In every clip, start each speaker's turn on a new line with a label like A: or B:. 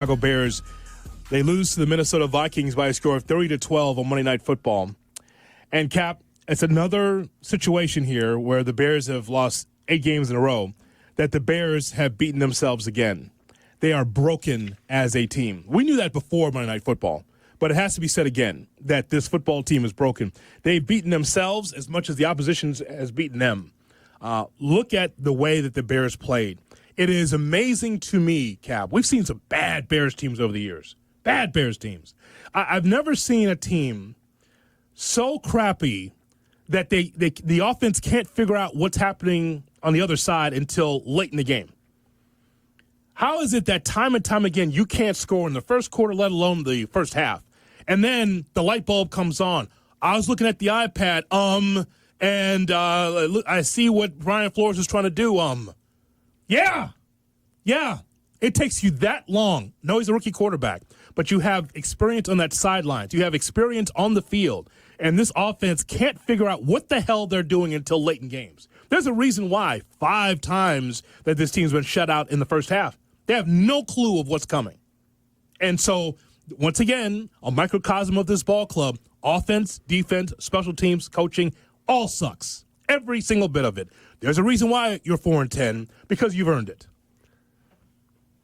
A: Chicago Bears, they lose to the Minnesota Vikings by a score of 30-12 on Monday Night Football. And, Cap, it's another situation here where the Bears have lost 8 games in a row, that the Bears have beaten themselves again. They are broken as a team. We knew that before Monday Night Football, but it has to be said again that this football team is broken. They've beaten themselves as much as the opposition has beaten them. Look at the way that the Bears played. It is amazing to me, Cap. We've seen some bad Bears teams over the years. Bad Bears teams. I've never seen a team so crappy that the offense can't figure out what's happening on the other side until late in the game. How is it that time and time again you can't score in the first quarter, let alone the first half? And then the light bulb comes on. I was looking at the iPad, and I see what Brian Flores is trying to do, Yeah. It takes you that long. No, he's a rookie quarterback, but you have experience on that sidelines. You have experience on the field, and this offense can't figure out what the hell they're doing until late in games. There's a reason why 5 times that this team's been shut out in the first half. They have no clue of what's coming. And so, once again, a microcosm of this ball club, offense, defense, special teams, coaching, all sucks. Every single bit of it. There's a reason why you're 4-10, because you've earned it.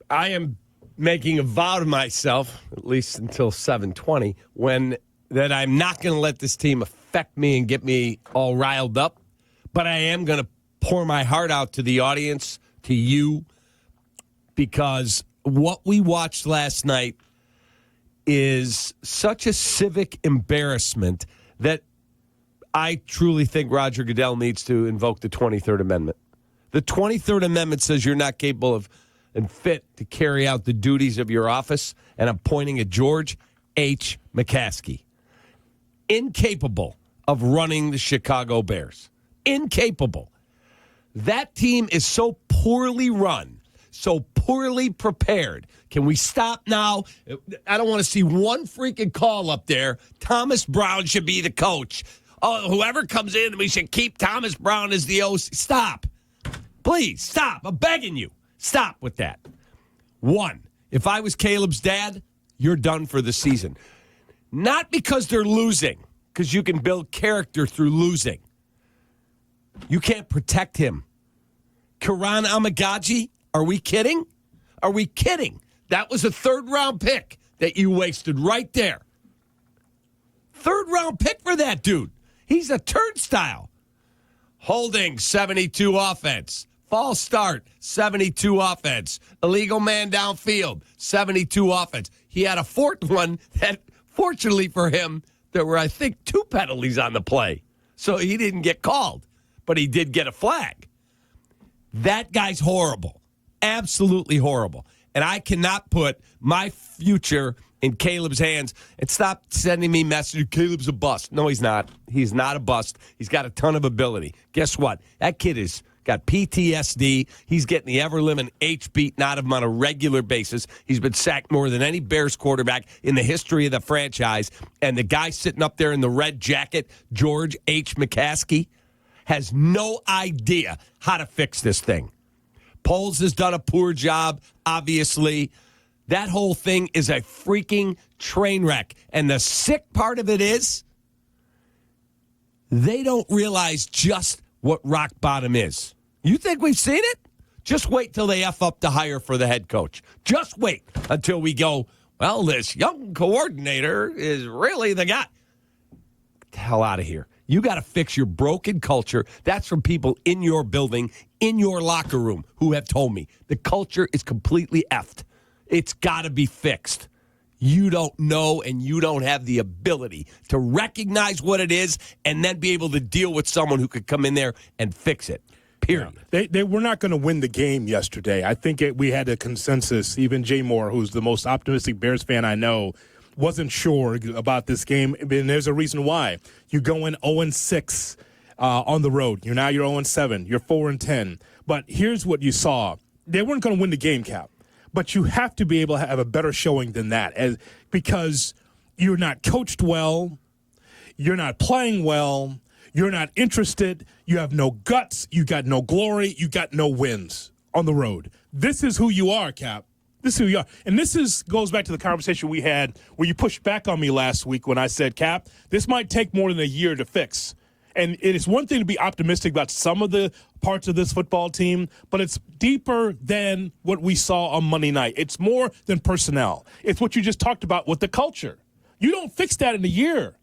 B: I am making a vow to myself, at least until 7:20, that I'm not going to let this team affect me and get me all riled up, but I am going to pour my heart out to the audience, to you, because what we watched last night is such a civic embarrassment that I truly think Roger Goodell needs to invoke the 23rd Amendment. The 23rd Amendment says you're not capable of and fit to carry out the duties of your office, and I'm pointing at George H. McCaskey. Incapable of running the Chicago Bears. Incapable. That team is so poorly run, so poorly prepared. Can we stop now? I don't want to see one freaking call up there. Thomas Brown should be the coach. Oh, whoever comes in, we should keep Thomas Brown as the OC. Stop. Please, stop. I'm begging you. Stop with that. 1, if I was Caleb's dad, you're done for the season. Not because they're losing, because you can build character through losing. You can't protect him. Karan Amagaji, are we kidding? Are we kidding? That was a 3rd-round pick that you wasted right there. 3rd-round pick for that dude. He's a turnstile. Holding, 72 offense. False start, 72 offense. Illegal man downfield, 72 offense. He had a 4th one that, fortunately for him, there were, I think, 2 penalties on the play. So he didn't get called, but he did get a flag. That guy's horrible. Absolutely horrible. And I cannot put my future in Caleb's hands. And stop sending me messages, Caleb's a bust. No, he's not. He's not a bust. He's got a ton of ability. Guess what? That kid is got PTSD. He's getting the ever-living H beaten out of him on a regular basis. He's been sacked more than any Bears quarterback in the history of the franchise. And the guy sitting up there in the red jacket, George H. McCaskey, has no idea how to fix this thing. Poles has done a poor job, obviously. That whole thing is a freaking train wreck. And the sick part of it is they don't realize just what rock bottom is. You think we've seen it? Just wait till they F up the hire for the head coach. Just wait until we go, well, this young coordinator is really the guy. Get the hell out of here. You got to fix your broken culture. That's from people in your building, in your locker room, who have told me the culture is completely effed. It's got to be fixed. You don't know and you don't have the ability to recognize what it is and then be able to deal with someone who could come in there and fix it, period.
A: Yeah. They were not going to win the game yesterday. I think we had a consensus. Even Jay Moore, who's the most optimistic Bears fan I know, wasn't sure about this game. And there's a reason why. You go in 0-6 on the road. You're 0-7. You're 4-10. But here's what you saw. They weren't going to win the game, Cap. But you have to be able to have a better showing than that, because you're not coached well, you're not playing well, you're not interested, you have no guts, you got no glory, you got no wins on the road. This is who you are, Cap. This is who you are. And goes back to the conversation we had where you pushed back on me last week when I said, Cap, this might take more than a year to fix. And it is one thing to be optimistic about some of the parts of this football team, but it's deeper than what we saw on Monday night. It's more than personnel. It's what you just talked about with the culture. You don't fix that in a year.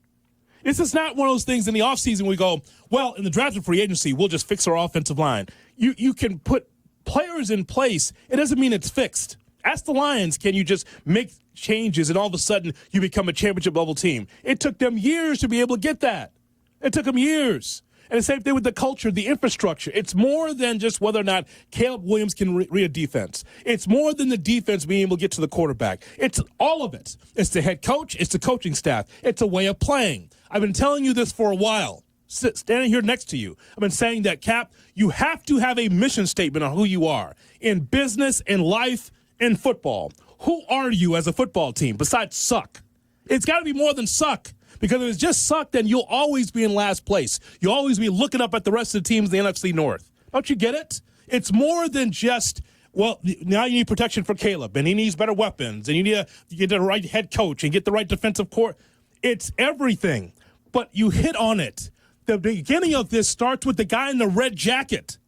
A: This is not one of those things in the offseason we go, well, in the draft and free agency, we'll just fix our offensive line. You can put players in place. It doesn't mean it's fixed. Ask the Lions, can you just make changes and all of a sudden you become a championship-level team? It took them years to be able to get that. It took them years. And the same thing with the culture, the infrastructure. It's more than just whether or not Caleb Williams can read a defense. It's more than the defense being able to get to the quarterback. It's all of it. It's the head coach. It's the coaching staff. It's a way of playing. I've been telling you this for a while, standing here next to you. I've been saying that, Cap, you have to have a mission statement on who you are in business, in life, in football. Who are you as a football team besides suck? It's got to be more than suck. Because if it's just suck, then you'll always be in last place. You'll always be looking up at the rest of the teams in the NFC North. Don't you get it? It's more than just, well, now you need protection for Caleb, and he needs better weapons, and you need to get the right head coach and get the right defensive core. It's everything. But you hit on it. The beginning of this starts with the guy in the red jacket,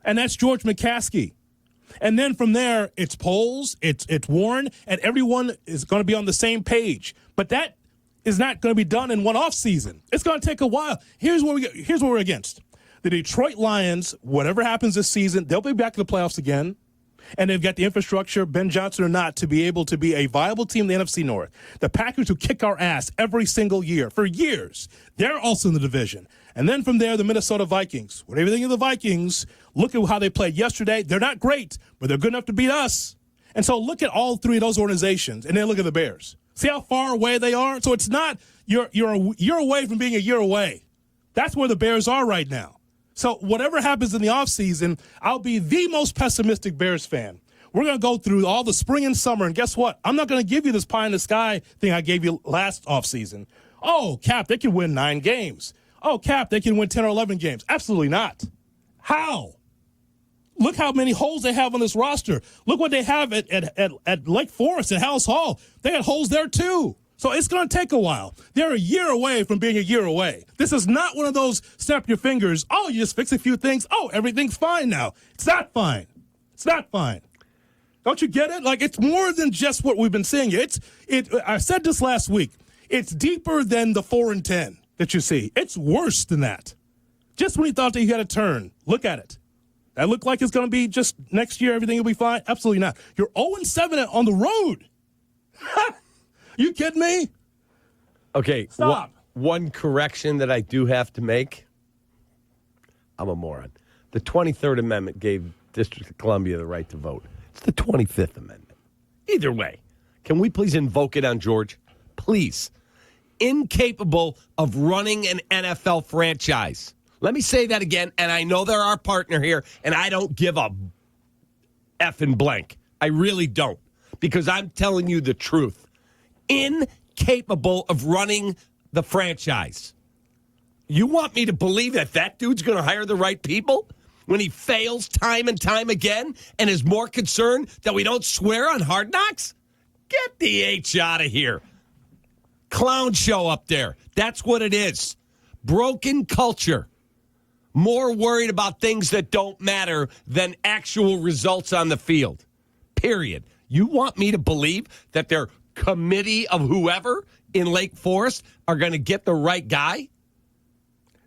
A: and that's George McCaskey. And then from there, it's polls, it's Warren, and everyone is going to be on the same page. But that is not going to be done in one off season. It's going to take a while. Here's what we're against. The Detroit Lions, whatever happens this season, they'll be back in the playoffs again. And they've got the infrastructure, Ben Johnson or not, to be able to be a viable team in the NFC North. The Packers, who kick our ass every single year for years, they're also in the division. And then from there, the Minnesota Vikings. Whatever you think of the Vikings, look at how they played yesterday. They're not great, but they're good enough to beat us. And so look at all three of those organizations, and then look at the Bears. See how far away they are? So it's not you're a year away from being a year away. That's where the Bears are right now. So whatever happens in the offseason, I'll be the most pessimistic Bears fan. We're going to go through all the spring and summer, and guess what? I'm not going to give you this pie-in-the-sky thing I gave you last offseason. Oh, Cap, they can win 9 games. Oh, Cap, they can win 10 or 11 games. Absolutely not. How? Look how many holes they have on this roster. Look what they have at Lake Forest and House Hall. They had holes there too. So it's going to take a while. They're a year away from being a year away. This is not one of those snap your fingers, oh, you just fix a few things, oh, everything's fine now. It's not fine. It's not fine. Don't you get it? Like, it's more than just what we've been seeing. I said this last week. It's deeper than the 4-10 that you see. It's worse than that. Just when you thought that you had a turn, look at it. That look like it's going to be just next year, everything will be fine? Absolutely not. You're 0-7 on the road. You kidding me?
B: Okay.
A: Stop.
B: One correction that I do have to make. I'm a moron. The 23rd Amendment gave District of Columbia the right to vote. It's the 25th Amendment. Either way, can we please invoke it on George? Please. Incapable of running an NFL franchise. Let me say that again, and I know they're our partner here, and I don't give a effing blank. I really don't, because I'm telling you the truth. Incapable of running the franchise. You want me to believe that dude's going to hire the right people when he fails time and time again and is more concerned that we don't swear on Hard Knocks? Get the H out of here. Clown show up there. That's what it is. Broken culture. More worried about things that don't matter than actual results on the field. Period. You want me to believe that their committee of whoever in Lake Forest are going to get the right guy?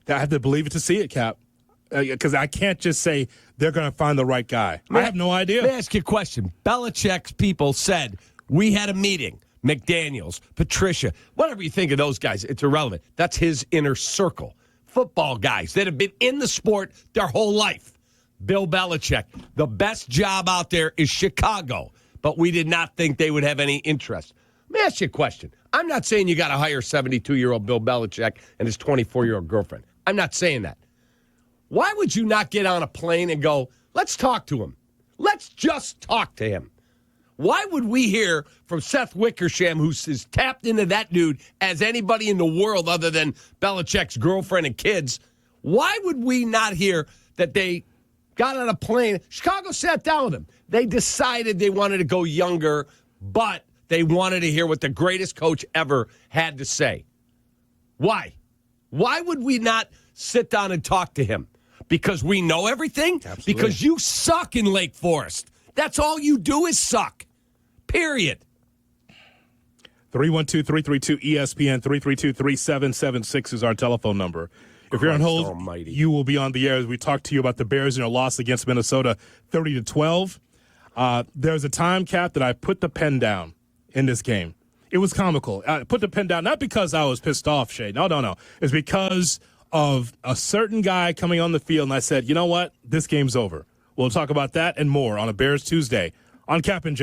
A: I have to believe it to see it, Cap. Because I can't just say they're going to find the right guy. I have no idea.
B: Let me ask you a question. Belichick's people said, we had a meeting. McDaniels, Patricia, whatever you think of those guys, it's irrelevant. That's his inner circle. Football guys that have been in the sport their whole life. Bill Belichick, the best job out there is Chicago, but we did not think they would have any interest. Let me ask you a question. I'm not saying you got to hire 72-year-old Bill Belichick and his 24-year-old girlfriend. I'm not saying that. Why would you not get on a plane and go, let's talk to him? Let's just talk to him. Why would we hear from Seth Wickersham, who's as tapped into that dude as anybody in the world other than Belichick's girlfriend and kids? Why would we not hear that they got on a plane. Chicago sat down with him. They decided they wanted to go younger, but they wanted to hear what the greatest coach ever had to say. Why? Why would we not sit down and talk to him? Because we know everything?
A: Absolutely.
B: Because you suck in Lake Forest. That's all you do is suck. Period.
A: 312-332-ESPN, 332-3776 is our telephone number. If you're on hold,
B: almighty.
A: you will be on the air as we talk to you about the Bears and their loss against Minnesota 30-12. There's a time, Cap, that I put the pen down in this game. It was comical. I put the pen down not because I was pissed off, Shay. No. It's because of a certain guy coming on the field, and I said, you know what? This game's over. We'll talk about that and more on a Bears Tuesday on Kap and J.